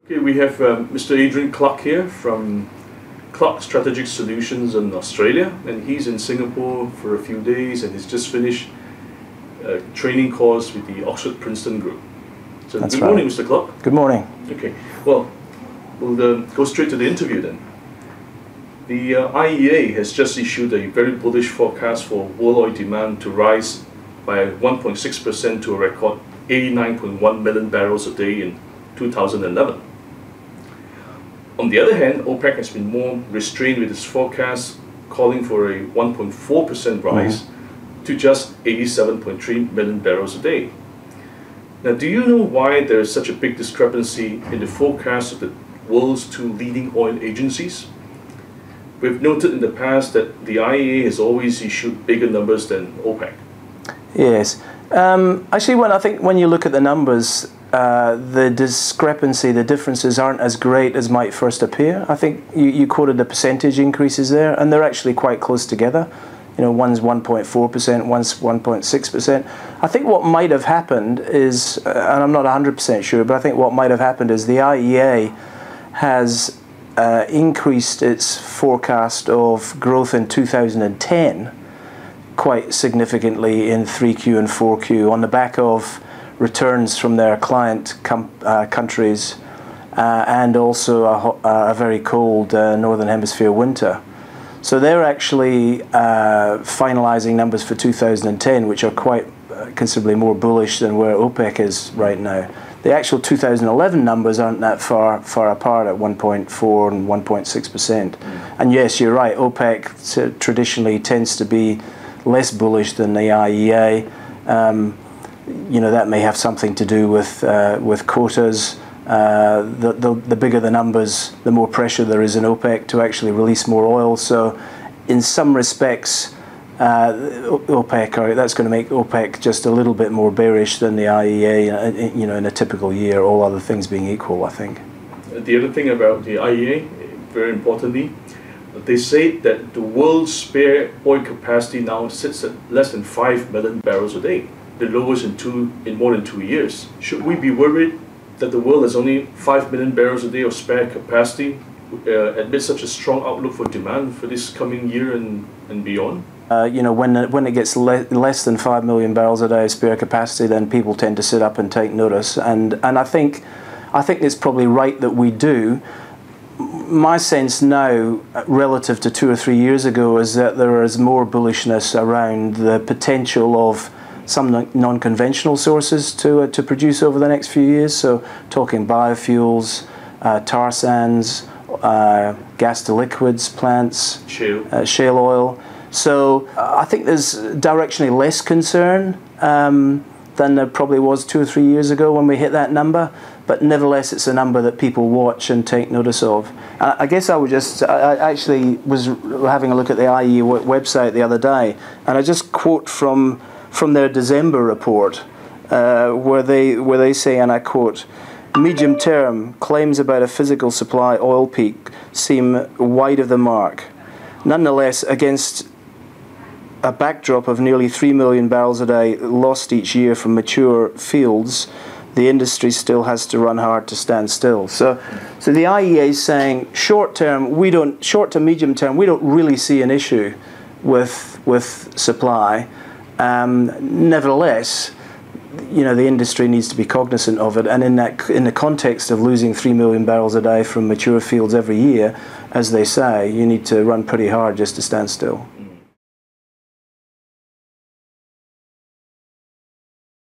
Okay, we have Mr. Adrian Clark here from Clark Strategic Solutions in Australia, and he's in Singapore for a few days and he's just finished a training course with the Oxford Princeton group. So good morning, Mr. Clark. Good morning. Okay, well, we'll go straight to the interview then. The IEA has just issued a very bullish forecast for world oil demand to rise by 1.6% to a record 89.1 million barrels a day in 2011. On the other hand, OPEC has been more restrained with its forecast, calling for a 1.4% rise to just 87.3 million barrels a day. Now, do you know why there is such a big discrepancy in the forecast of the world's two leading oil agencies? We've noted in the past that the IEA has always issued bigger numbers than OPEC. Yes. Actually, when you look at the numbers, the discrepancy, the differences aren't as great as might first appear. I think you quoted the percentage increases there, and they're actually quite close together. You know, one's 1.4%, one's 1.6%. I think what might have happened is, and I'm not 100% sure, but I think what might have happened is the IEA has increased its forecast of growth in 2010 quite significantly in 3Q and 4Q on the back of returns from their client countries and also a very cold Northern Hemisphere winter. So they're actually finalizing numbers for 2010, which are quite considerably more bullish than where OPEC is right now. The actual 2011 numbers aren't that far apart at 1.4 and 1.6%. And yes, you're right, OPEC traditionally tends to be less bullish than the IEA. You know, that may have something to do with quotas. The bigger the numbers, the more pressure there is in OPEC to actually release more oil. So in some respects, OPEC, that's going to make OPEC just a little bit more bearish than the IEA, you know, in a typical year, all other things being equal, I think. The other thing about the IEA, very importantly, they say that the world's spare oil capacity now sits at less than 5 million barrels a day, the lowest in more than 2 years. Should we be worried that the world has only 5 million barrels a day of spare capacity amid such a strong outlook for demand for this coming year and beyond? You know, when it gets less than 5 million barrels a day of spare capacity, then people tend to sit up and take notice. And I think it's probably right that we do. My sense now, relative to 2 or 3 years ago, is that there is more bullishness around the potential of some non-conventional sources to produce over the next few years. So talking biofuels, tar sands, gas to liquids plants, shale oil. So I think there's directionally less concern than there probably was 2 or 3 years ago when we hit that number. But nevertheless, it's a number that people watch and take notice of. I guess I actually was having a look at the IEA website the other day, and I just quote from their December report, where they say, and I quote, "Medium term claims about a physical supply oil peak seem wide of the mark. Nonetheless, against a backdrop of nearly 3 million barrels a day lost each year from mature fields, the industry still has to run hard to stand still." So the IEA is saying short to medium term, we don't really see an issue with supply. Nevertheless, you know, the industry needs to be cognizant of it, and in the context of losing 3 million barrels a day from mature fields every year, as they say, you need to run pretty hard just to stand still.